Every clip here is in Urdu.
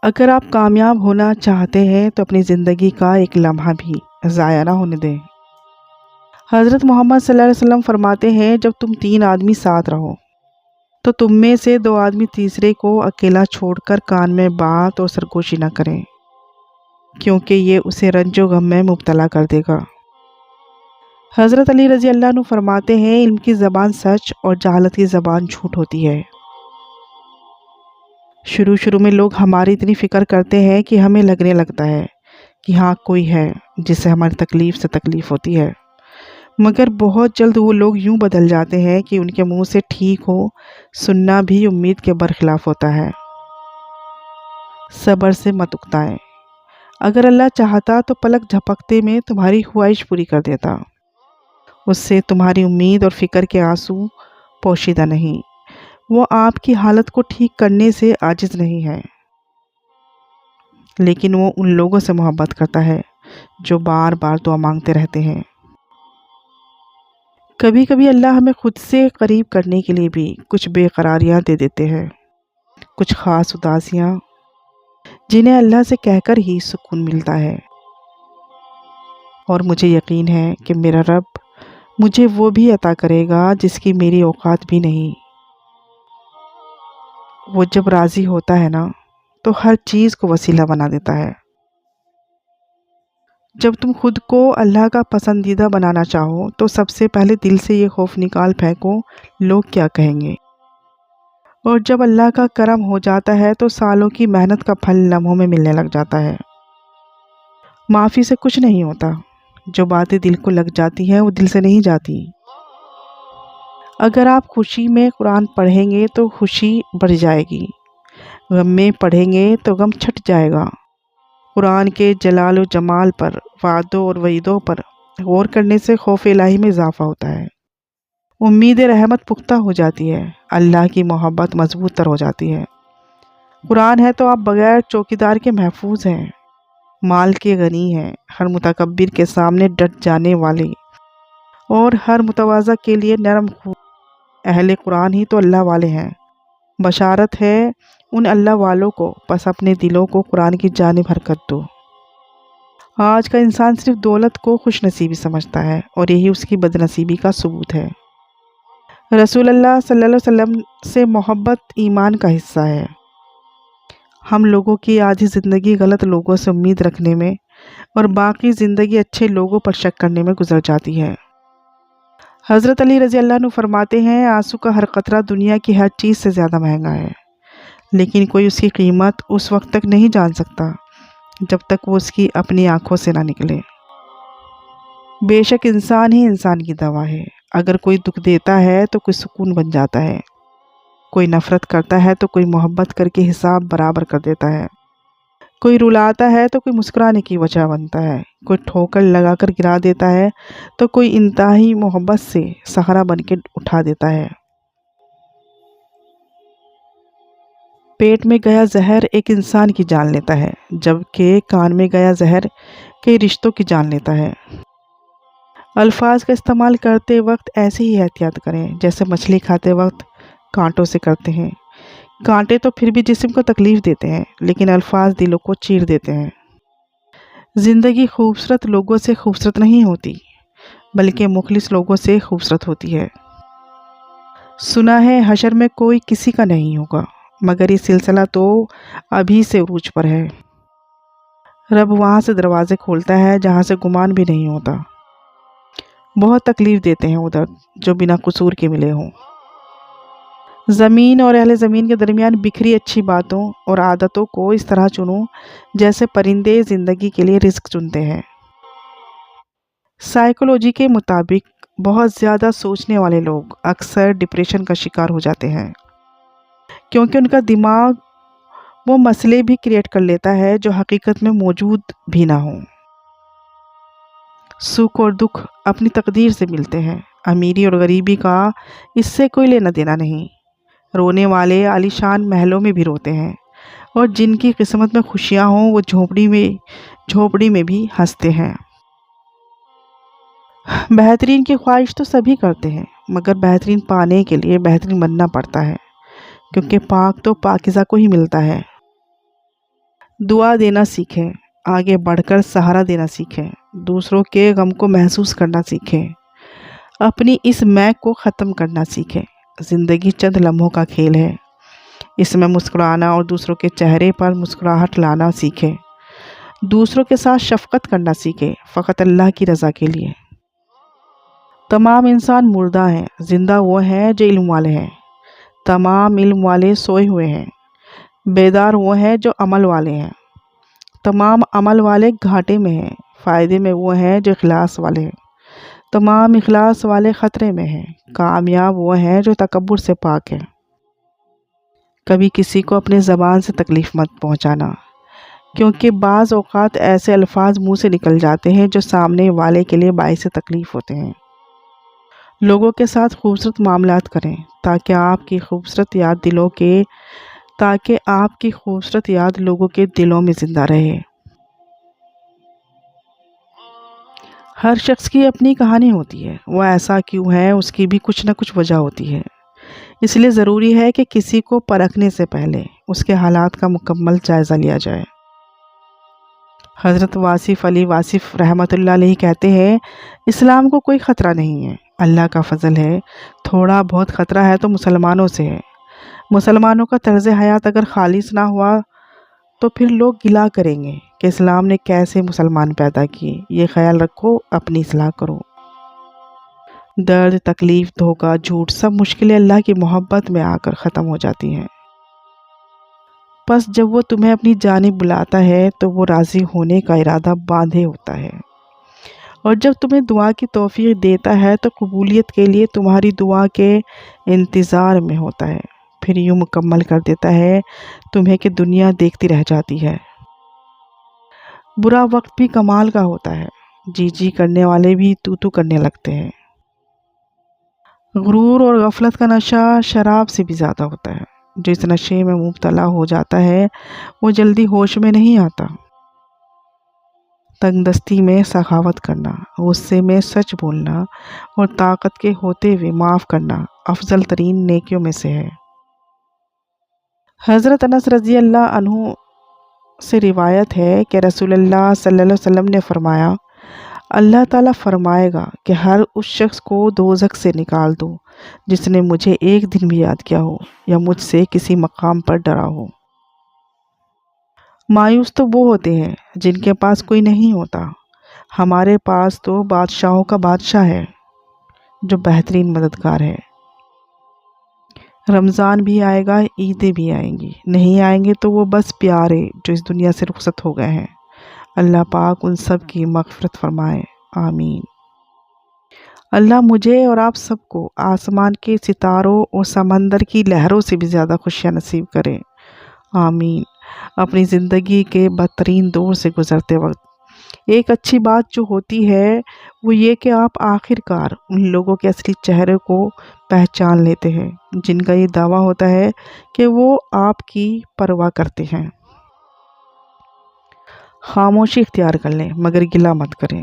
اگر آپ کامیاب ہونا چاہتے ہیں تو اپنی زندگی کا ایک لمحہ بھی ضائع نہ ہونے دیں۔ حضرت محمد صلی اللہ علیہ وسلم فرماتے ہیں، جب تم 3 آدمی ساتھ رہو تو تم میں سے 2 آدمی تیسرے کو اکیلا چھوڑ کر کان میں بات اور سرگوشی نہ کریں، کیونکہ یہ اسے رنج و غم میں مبتلا کر دے گا۔ حضرت علی رضی اللہ عنہ فرماتے ہیں، علم کی زبان سچ اور جہالت کی زبان جھوٹ ہوتی ہے۔ شروع میں لوگ ہماری اتنی فکر کرتے ہیں کہ ہمیں لگنے لگتا ہے کہ ہاں کوئی ہے جسے ہماری تکلیف سے تکلیف ہوتی ہے، مگر بہت جلد وہ لوگ یوں بدل جاتے ہیں کہ ان کے منہ سے ٹھیک ہو سننا بھی امید کے برخلاف ہوتا ہے۔ صبر سے مت اکتائیں۔ اگر اللہ چاہتا تو پلک جھپکتے میں تمہاری خواہش پوری کر دیتا۔ اس سے تمہاری امید اور فکر کے آنسو پوشیدہ نہیں۔ وہ آپ کی حالت کو ٹھیک کرنے سے عاجز نہیں ہے، لیکن وہ ان لوگوں سے محبت کرتا ہے جو بار بار دعا مانگتے رہتے ہیں۔ کبھی کبھی اللہ ہمیں خود سے قریب کرنے کے لیے بھی کچھ بے قراریاں دے دیتے ہیں، کچھ خاص اداسیاں جنہیں اللہ سے کہہ کر ہی سکون ملتا ہے۔ اور مجھے یقین ہے کہ میرا رب مجھے وہ بھی عطا کرے گا جس کی میری اوقات بھی نہیں۔ وہ جب راضی ہوتا ہے نا تو ہر چیز کو وسیلہ بنا دیتا ہے۔ جب تم خود کو اللہ کا پسندیدہ بنانا چاہو تو سب سے پہلے دل سے یہ خوف نکال پھینکو، لوگ کیا کہیں گے۔ اور جب اللہ کا کرم ہو جاتا ہے تو سالوں کی محنت کا پھل لمحوں میں ملنے لگ جاتا ہے۔ معافی سے کچھ نہیں ہوتا، جو باتیں دل کو لگ جاتی ہیں وہ دل سے نہیں جاتی۔ اگر آپ خوشی میں قرآن پڑھیں گے تو خوشی بڑھ جائے گی، غم میں پڑھیں گے تو غم چھٹ جائے گا۔ قرآن کے جلال و جمال پر، وعدوں اور وعیدوں پر غور کرنے سے خوف الہی میں اضافہ ہوتا ہے، امید رحمت پختہ ہو جاتی ہے، اللہ کی محبت مضبوط تر ہو جاتی ہے۔ قرآن ہے تو آپ بغیر چوکیدار کے محفوظ ہیں، مال کے غنی ہیں، ہر متکبر کے سامنے ڈٹ جانے والے اور ہر متواضع کے لیے نرم خو۔ اہل قرآن ہی تو اللہ والے ہیں۔ بشارت ہے ان اللہ والوں کو، بس اپنے دلوں کو قرآن کی جانب حرکت دو۔ آج کا انسان صرف دولت کو خوش نصیبی سمجھتا ہے، اور یہی اس کی بد نصیبی کا ثبوت ہے۔ رسول اللہ صلی اللہ علیہ وسلم سے محبت ایمان کا حصہ ہے۔ ہم لوگوں کی آدھی زندگی غلط لوگوں سے امید رکھنے میں اور باقی زندگی اچھے لوگوں پر شک کرنے میں گزر جاتی ہے۔ حضرت علی رضی اللہ عنہ فرماتے ہیں، آنسو کا ہر قطرہ دنیا کی ہر چیز سے زیادہ مہنگا ہے، لیکن کوئی اس کی قیمت اس وقت تک نہیں جان سکتا جب تک وہ اس کی اپنی آنکھوں سے نہ نکلے۔ بے شک انسان ہی انسان کی دوا ہے۔ اگر کوئی دکھ دیتا ہے تو کوئی سکون بن جاتا ہے، کوئی نفرت کرتا ہے تو کوئی محبت کر کے حساب برابر کر دیتا ہے، کوئی رلاتا ہے تو کوئی مسکرانے کی وجہ بنتا ہے، کوئی ٹھوکر لگا کر گرا دیتا ہے تو کوئی انتہائی محبت سے سہارا بن کے اٹھا دیتا ہے۔ پیٹ میں گیا زہر ایک انسان کی جان لیتا ہے، جبکہ کان میں گیا زہر کئی رشتوں کی جان لیتا ہے۔ الفاظ کا استعمال کرتے وقت ایسے ہی احتیاط کریں جیسے مچھلی کھاتے وقت کانٹوں سے کرتے ہیں۔ کانٹے تو پھر بھی جسم کو تکلیف دیتے ہیں، لیکن الفاظ دلوں کو چیر دیتے ہیں۔ زندگی خوبصورت لوگوں سے خوبصورت نہیں ہوتی، بلکہ مخلص لوگوں سے خوبصورت ہوتی ہے۔ سنا ہے حشر میں کوئی کسی کا نہیں ہوگا، مگر یہ سلسلہ تو ابھی سے عروج پر ہے۔ رب وہاں سے دروازے کھولتا ہے جہاں سے گمان بھی نہیں ہوتا۔ بہت تکلیف دیتے ہیں ادھر جو بنا قصور کے ملے ہوں۔ زمین اور اہل زمین کے درمیان بکھری اچھی باتوں اور عادتوں کو اس طرح چنو جیسے پرندے زندگی کے لیے رزق چنتے ہیں۔ سائیکولوجی کے مطابق بہت زیادہ سوچنے والے لوگ اکثر ڈپریشن کا شکار ہو جاتے ہیں، کیونکہ ان کا دماغ وہ مسئلے بھی کریٹ کر لیتا ہے جو حقیقت میں موجود بھی نہ ہوں۔ سکھ اور دکھ اپنی تقدیر سے ملتے ہیں، امیری اور غریبی کا اس سے کوئی لینا دینا نہیں۔ رونے والے عالی شان محلوں میں بھی روتے ہیں، اور جن کی قسمت میں خوشیاں ہوں وہ جھوپڑی میں بھی ہنستے ہیں۔ بہترین کی خواہش تو سبھی کرتے ہیں، مگر بہترین پانے کے لیے بہترین بننا پڑتا ہے، کیونکہ پاک تو پاکیزہ کو ہی ملتا ہے۔ دعا دینا سیکھیں، آگے بڑھ کر سہارا دینا سیکھیں، دوسروں کے غم کو محسوس کرنا سیکھیں، اپنی اس میں کو ختم کرنا سیکھیں۔ زندگی چند لمحوں کا کھیل ہے، اس میں مسکرانا اور دوسروں کے چہرے پر مسکراہٹ لانا سیکھیں، دوسروں کے ساتھ شفقت کرنا سیکھیں، فقط اللہ کی رضا کے لیے۔ تمام انسان مردہ ہیں، زندہ وہ ہیں جو علم والے ہیں۔ تمام علم والے سوئے ہوئے ہیں، بیدار وہ ہیں جو عمل والے ہیں۔ تمام عمل والے گھاٹے میں ہیں، فائدے میں وہ ہیں جو اخلاص والے ہیں۔ تمام اخلاص والے خطرے میں ہیں، کامیاب وہ ہیں جو تکبر سے پاک ہیں۔ کبھی کسی کو اپنے زبان سے تکلیف مت پہنچانا، کیونکہ بعض اوقات ایسے الفاظ منہ سے نکل جاتے ہیں جو سامنے والے کے لیے باعث تکلیف ہوتے ہیں۔ لوگوں کے ساتھ خوبصورت معاملات کریں تاکہ آپ کی خوبصورت یاد لوگوں کے دلوں میں زندہ رہے۔ ہر شخص کی اپنی کہانی ہوتی ہے، وہ ایسا کیوں ہے اس کی بھی کچھ نہ کچھ وجہ ہوتی ہے، اس لیے ضروری ہے کہ کسی کو پرکھنے سے پہلے اس کے حالات کا مکمل جائزہ لیا جائے۔ حضرت واصف علی واصف رحمۃ اللہ علیہ کہتے ہیں، اسلام کو کوئی خطرہ نہیں ہے، اللہ کا فضل ہے۔ تھوڑا بہت خطرہ ہے تو مسلمانوں سے ہے۔ مسلمانوں کا طرز حیات اگر خالص نہ ہوا تو پھر لوگ گلا کریں گے کہ اسلام نے کیسے مسلمان پیدا کیے۔ یہ خیال رکھو، اپنی اصلاح کرو۔ درد، تکلیف، دھوکہ، جھوٹ، سب مشکلیں اللہ کی محبت میں آ کر ختم ہو جاتی ہیں۔ پس جب وہ تمہیں اپنی جانب بلاتا ہے تو وہ راضی ہونے کا ارادہ باندھے ہوتا ہے، اور جب تمہیں دعا کی توفیق دیتا ہے تو قبولیت کے لیے تمہاری دعا کے انتظار میں ہوتا ہے، پھر یوں مکمل کر دیتا ہے تمہیں کہ دنیا دیکھتی رہ جاتی ہے۔ برا وقت بھی کمال کا ہوتا ہے، جی جی کرنے والے بھی تو تو کرنے لگتے ہیں۔ غرور اور غفلت کا نشہ شراب سے بھی زیادہ ہوتا ہے، جو اس نشے میں مبتلا ہو جاتا ہے وہ جلدی ہوش میں نہیں آتا۔ تنگ دستی میں سخاوت کرنا، غصے میں سچ بولنا اور طاقت کے ہوتے ہوئے معاف کرنا افضل ترین نیکیوں میں سے ہے۔ حضرت انس رضی اللہ عنہ سے روایت ہے کہ رسول اللہ صلی اللہ علیہ وسلم نے فرمایا، اللہ تعالیٰ فرمائے گا کہ ہر اس شخص کو دوزخ سے نکال دو جس نے مجھے ایک دن بھی یاد کیا ہو یا مجھ سے کسی مقام پر ڈرا ہو۔ مایوس تو وہ ہوتے ہیں جن کے پاس کوئی نہیں ہوتا، ہمارے پاس تو بادشاہوں کا بادشاہ ہے جو بہترین مددگار ہے۔ رمضان بھی آئے گا، عیدیں بھی آئیں گی، نہیں آئیں گے تو وہ بس پیارے جو اس دنیا سے رخصت ہو گئے ہیں۔ اللہ پاک ان سب کی مغفرت فرمائے، آمین۔ اللہ مجھے اور آپ سب کو آسمان کے ستاروں اور سمندر کی لہروں سے بھی زیادہ خوشیاں نصیب کرے، آمین۔ اپنی زندگی کے بدترین دور سے گزرتے وقت ایک اچھی بات جو ہوتی ہے وہ یہ کہ آپ آخر کار ان لوگوں کے اصلی چہرے کو پہچان لیتے ہیں جن کا یہ دعویٰ ہوتا ہے کہ وہ آپ کی پرواہ کرتے ہیں۔ خاموشی اختیار کر لیں مگر گلہ مت کریں،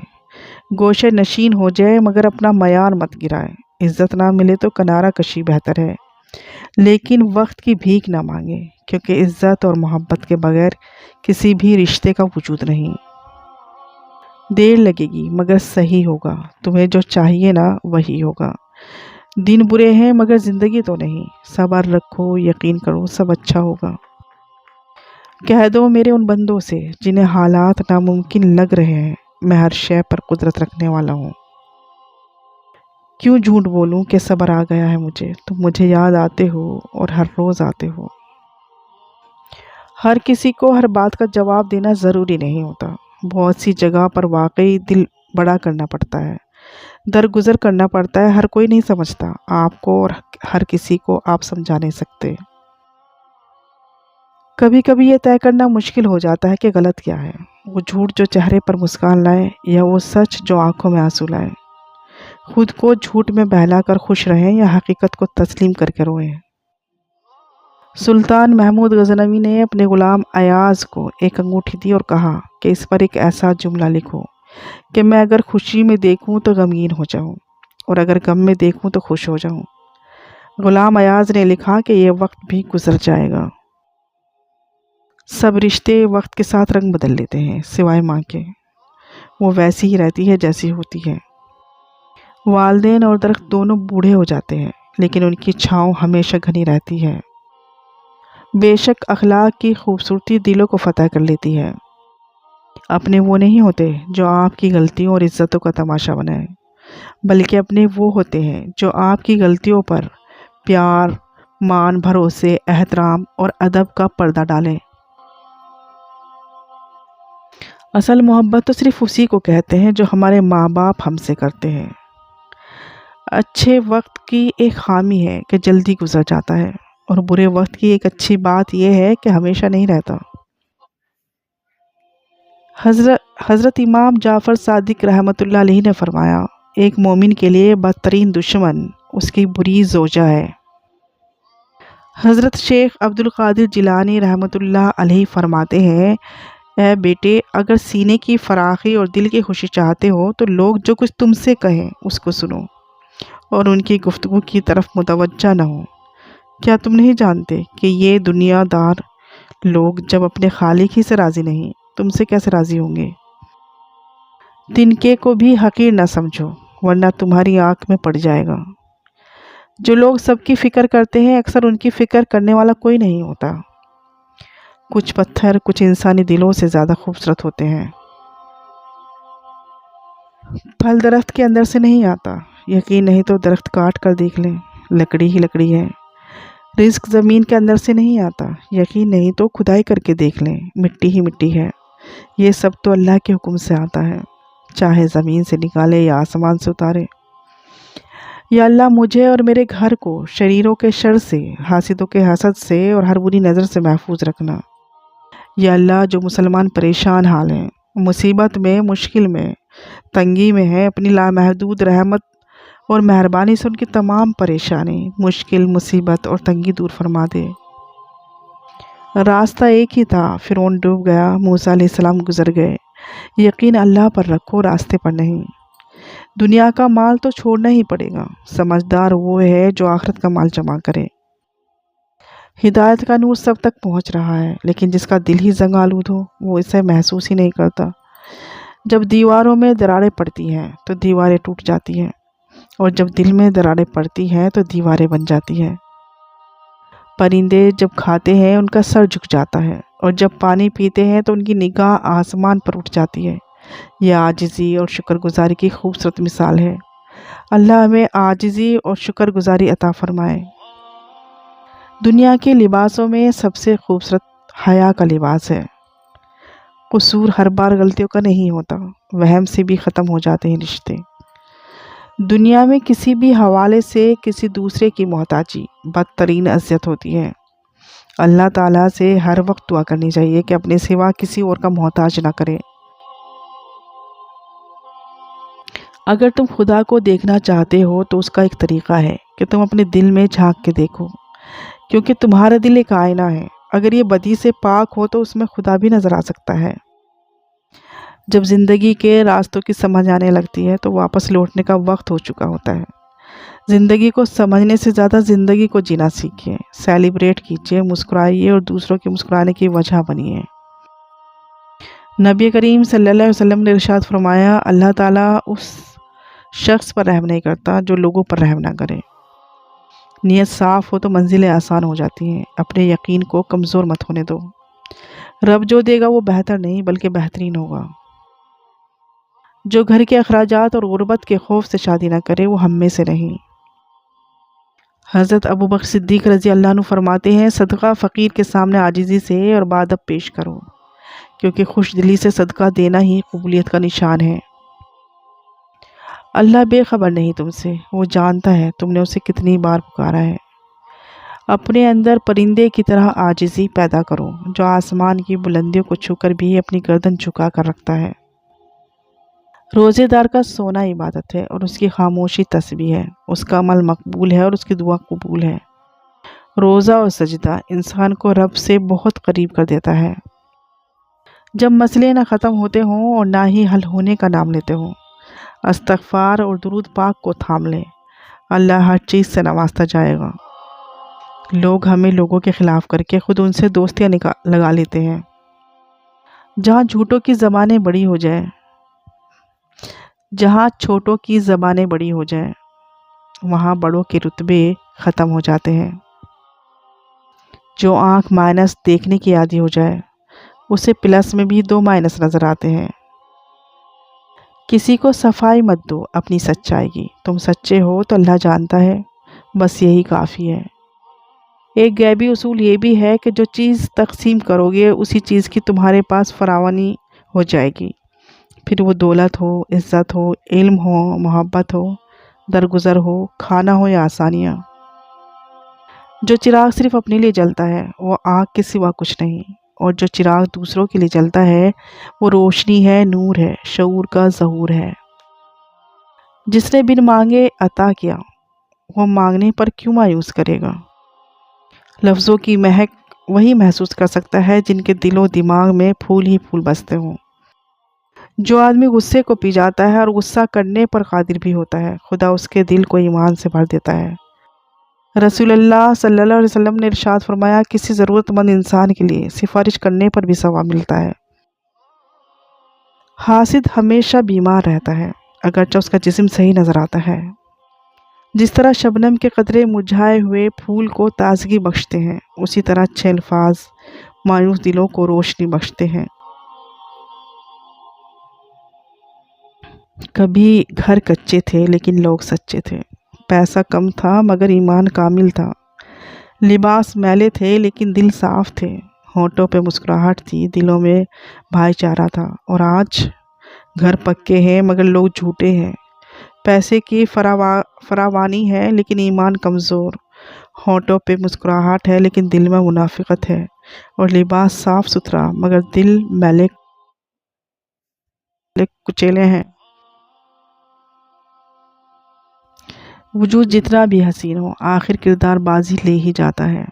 گوشے نشین ہو جائے مگر اپنا معیار مت گرائیں، عزت نہ ملے تو کنارہ کشی بہتر ہے، لیکن وقت کی بھیک نہ مانگیں، کیونکہ عزت اور محبت کے بغیر کسی بھی رشتے کا وجود نہیں۔ دیر لگے گی مگر صحیح ہوگا، تمہیں جو چاہیے نا وہی ہوگا۔ دن برے ہیں مگر زندگی تو نہیں، صبر رکھو، یقین کرو سب اچھا ہوگا۔ کہہ دو میرے ان بندوں سے جنہیں حالات ناممکن لگ رہے ہیں، میں ہر شے پر قدرت رکھنے والا ہوں۔ کیوں جھوٹ بولوں کہ صبر آ گیا ہے مجھے، تم مجھے یاد آتے ہو اور ہر روز آتے ہو۔ ہر کسی کو ہر بات کا جواب دینا ضروری نہیں ہوتا، بہت سی جگہ پر واقعی دل بڑا کرنا پڑتا ہے، درگزر کرنا پڑتا ہے، ہر کوئی نہیں سمجھتا آپ کو اور ہر کسی کو آپ سمجھا نہیں سکتے۔ کبھی کبھی یہ طے کرنا مشکل ہو جاتا ہے کہ غلط کیا ہے، وہ جھوٹ جو چہرے پر مسکان لائے یا وہ سچ جو آنکھوں میں آنسو لائے، خود کو جھوٹ میں بہلا کر خوش رہیں یا حقیقت کو تسلیم کر کے روئیں۔ سلطان محمود غزنوی نے اپنے غلام ایاز کو ایک انگوٹھی دی اور کہا کہ اس پر ایک ایسا جملہ لکھو کہ میں اگر خوشی میں دیکھوں تو غمگین ہو جاؤں اور اگر غم میں دیکھوں تو خوش ہو جاؤں۔ غلام ایاز نے لکھا کہ یہ وقت بھی گزر جائے گا، سب رشتے وقت کے ساتھ رنگ بدل لیتے ہیں سوائے ماں کے، وہ ویسی ہی رہتی ہے جیسی ہوتی ہے۔ والدین اور درخت دونوں بوڑھے ہو جاتے ہیں لیکن ان کی چھاؤں ہمیشہ گھنی رہتی ہے۔ بے شک اخلاق کی خوبصورتی دلوں کو فتح کر لیتی ہے۔ اپنے وہ نہیں ہوتے جو آپ کی غلطیوں اور عزتوں کا تماشا بنائیں، بلکہ اپنے وہ ہوتے ہیں جو آپ کی غلطیوں پر پیار، مان، بھروسے، احترام اور ادب کا پردہ ڈالیں۔ اصل محبت تو صرف اسی کو کہتے ہیں جو ہمارے ماں باپ ہم سے کرتے ہیں۔ اچھے وقت کی ایک خامی ہے کہ جلدی گزر جاتا ہے، اور برے وقت کی ایک اچھی بات یہ ہے کہ ہمیشہ نہیں رہتا۔ حضرت امام جعفر صادق رحمۃ اللہ علیہ نے فرمایا، ایک مومن کے لیے بدترین دشمن اس کی بری زوجہ ہے۔ حضرت شیخ عبد القادر جیلانی رحمۃ اللہ علیہ فرماتے ہیں، اے بیٹے، اگر سینے کی فراخی اور دل کی خوشی چاہتے ہو تو لوگ جو کچھ تم سے کہیں اس کو سنو اور ان کی گفتگو کی طرف متوجہ نہ ہو۔ کیا تم نہیں جانتے کہ یہ دنیا دار لوگ جب اپنے خالق ہی سے راضی نہیں، تم سے کیسے راضی ہوں گے؟ تنکے کو بھی حقیر نہ سمجھو ورنہ تمہاری آنکھ میں پڑ جائے گا۔ جو لوگ سب کی فکر کرتے ہیں اکثر ان کی فکر کرنے والا کوئی نہیں ہوتا۔ کچھ پتھر کچھ انسانی دلوں سے زیادہ خوبصورت ہوتے ہیں۔ پھل درخت کے اندر سے نہیں آتا، یقین نہیں تو درخت کاٹ کر دیکھ لیں، لکڑی ہی لکڑی ہے۔ رزق زمین کے اندر سے نہیں آتا، یقین نہیں تو کھدائی کر کے دیکھ لیں، مٹی ہی مٹی ہے۔ یہ سب تو اللہ کے حکم سے آتا ہے، چاہے زمین سے نکالے یا آسمان سے اتارے۔ یا اللہ مجھے اور میرے گھر کو شریروں کے شر سے، حاسدوں کے حسد سے اور ہر بری نظر سے محفوظ رکھنا۔ یا اللہ جو مسلمان پریشان حال ہیں، مصیبت میں، مشکل میں، تنگی میں ہیں، اپنی لامحدود رحمت اور مہربانی سے ان کی تمام پریشانی، مشکل، مصیبت اور تنگی دور فرما دے۔ راستہ ایک ہی تھا، فرعون ڈوب گیا، موسیٰ علیہ السلام گزر گئے۔ یقین اللہ پر رکھو، راستے پر نہیں۔ دنیا کا مال تو چھوڑنا ہی پڑے گا، سمجھدار وہ ہے جو آخرت کا مال جمع کرے۔ ہدایت کا نور سب تک پہنچ رہا ہے، لیکن جس کا دل ہی زنگ آلود ہو وہ اسے محسوس ہی نہیں کرتا۔ جب دیواروں میں دراڑیں پڑتی ہیں تو دیواریں ٹوٹ جاتی ہیں، اور جب دل میں دراڑیں پڑتی ہیں تو دیواریں بن جاتی ہیں۔ پرندے جب کھاتے ہیں ان کا سر جھک جاتا ہے، اور جب پانی پیتے ہیں تو ان کی نگاہ آسمان پر اٹھ جاتی ہے۔ یہ عاجزی اور شکر گزاری کی خوبصورت مثال ہے۔ اللہ ہمیں عاجزی اور شکر گزاری عطا فرمائے۔ دنیا کے لباسوں میں سب سے خوبصورت حیا کا لباس ہے۔ قصور ہر بار غلطیوں کا نہیں ہوتا، وہم سے بھی ختم ہو جاتے ہیں رشتے۔ دنیا میں کسی بھی حوالے سے کسی دوسرے کی محتاجی بدترین اذیت ہوتی ہے۔ اللہ تعالیٰ سے ہر وقت دعا کرنی چاہیے کہ اپنے سوا کسی اور کا محتاج نہ کرے۔ اگر تم خدا کو دیکھنا چاہتے ہو تو اس کا ایک طریقہ ہے کہ تم اپنے دل میں جھانک کے دیکھو، کیونکہ تمہارا دل ایک آئینہ ہے۔ اگر یہ بدی سے پاک ہو تو اس میں خدا بھی نظر آ سکتا ہے۔ جب زندگی کے راستوں کی سمجھ آنے لگتی ہے تو واپس لوٹنے کا وقت ہو چکا ہوتا ہے۔ زندگی کو سمجھنے سے زیادہ زندگی کو جینا سیکھیے، سیلیبریٹ کیجیے، مسکرائیے اور دوسروں کے مسکرانے کی وجہ بنیے۔ نبی کریم صلی اللہ علیہ وسلم نے ارشاد فرمایا، اللہ تعالیٰ اس شخص پر رحم نہیں کرتا جو لوگوں پر رحم نہ کرے۔ نیت صاف ہو تو منزلیں آسان ہو جاتی ہیں۔ اپنے یقین کو کمزور مت ہونے دو۔ رب جو دے گا وہ بہتر نہیں بلکہ بہترین ہوگا۔ جو گھر کے اخراجات اور غربت کے خوف سے شادی نہ کرے وہ ہم میں سے نہیں۔ حضرت ابوبکر صدیق رضی اللہ عنہ فرماتے ہیں، صدقہ فقیر کے سامنے عاجزی سے اور بادب پیش کرو، کیونکہ خوش دلی سے صدقہ دینا ہی قبولیت کا نشان ہے۔ اللہ بے خبر نہیں تم سے، وہ جانتا ہے تم نے اسے کتنی بار پکارا ہے۔ اپنے اندر پرندے کی طرح عاجزی پیدا کرو، جو آسمان کی بلندیوں کو چھو کر بھی اپنی گردن جھکا کر رکھتا ہے۔ روزے دار کا سونا عبادت ہے اور اس کی خاموشی تسبیح ہے، اس کا عمل مقبول ہے اور اس کی دعا قبول ہے۔ روزہ اور سجدہ انسان کو رب سے بہت قریب کر دیتا ہے۔ جب مسئلے نہ ختم ہوتے ہوں اور نہ ہی حل ہونے کا نام لیتے ہوں، استغفار اور درود پاک کو تھام لیں، اللہ ہر چیز سے نوازتا جائے گا۔ لوگ ہمیں لوگوں کے خلاف کر کے خود ان سے دوستیاں لگا لیتے ہیں۔ جہاں جھوٹوں کی زبانیں بڑی ہو جائے، جہاں چھوٹوں کی زبانیں بڑی ہو جائیں، وہاں بڑوں کے رتبے ختم ہو جاتے ہیں۔ جو آنکھ مائنس دیکھنے کی عادی ہو جائے، اسے پلس میں بھی 2 مائنس نظر آتے ہیں۔ کسی کو صفائی مت دو اپنی سچائی کی، تم سچے ہو تو اللہ جانتا ہے، بس یہی کافی ہے۔ ایک غیبی اصول یہ بھی ہے کہ جو چیز تقسیم کرو گے اسی چیز کی تمہارے پاس فراوانی ہو جائے گی، پھر وہ دولت ہو، عزت ہو، علم ہو، محبت ہو، درگزر ہو، کھانا ہو یا آسانیاں۔ جو چراغ صرف اپنے لیے جلتا ہے وہ آگ کے سوا کچھ نہیں، اور جو چراغ دوسروں کے لیے جلتا ہے وہ روشنی ہے، نور ہے، شعور کا ظہور ہے۔ جس نے بن مانگے عطا کیا، وہ مانگنے پر کیوں مایوس کرے گا؟ لفظوں کی مہک وہی محسوس کر سکتا ہے جن کے دل و دماغ میں پھول ہی پھول بستے ہوں۔ جو آدمی غصے کو پی جاتا ہے اور غصہ کرنے پر قادر بھی ہوتا ہے، خدا اس کے دل کو ایمان سے بھر دیتا ہے۔ رسول اللہ صلی اللہ علیہ وسلم نے ارشاد فرمایا، کسی ضرورت مند انسان کے لیے سفارش کرنے پر بھی ثواب ملتا ہے۔ حاسد ہمیشہ بیمار رہتا ہے اگرچہ اس کا جسم صحیح نظر آتا ہے۔ جس طرح شبنم کے قطرے مرجھائے ہوئے پھول کو تازگی بخشتے ہیں، اسی طرح اچھے الفاظ مایوس دلوں کو روشنی بخشتے ہیں۔ کبھی گھر کچے تھے لیکن لوگ سچے تھے، پیسہ کم تھا مگر ایمان کامل تھا، لباس میلے تھے لیکن دل صاف تھے، ہونٹوں پہ مسکراہٹ تھی، دلوں میں بھائی چارہ تھا۔ اور آج گھر پکے ہیں مگر لوگ جھوٹے ہیں، پیسے کی فراوانی ہے لیکن ایمان کمزور، ہونٹوں پہ مسکراہٹ ہے لیکن دل میں منافقت ہے، اور لباس صاف ستھرا مگر دل میلے کچیلے ہیں۔ وجود جتنا بھی حسین ہو، آخر کردار بازی لے ہی جاتا ہے۔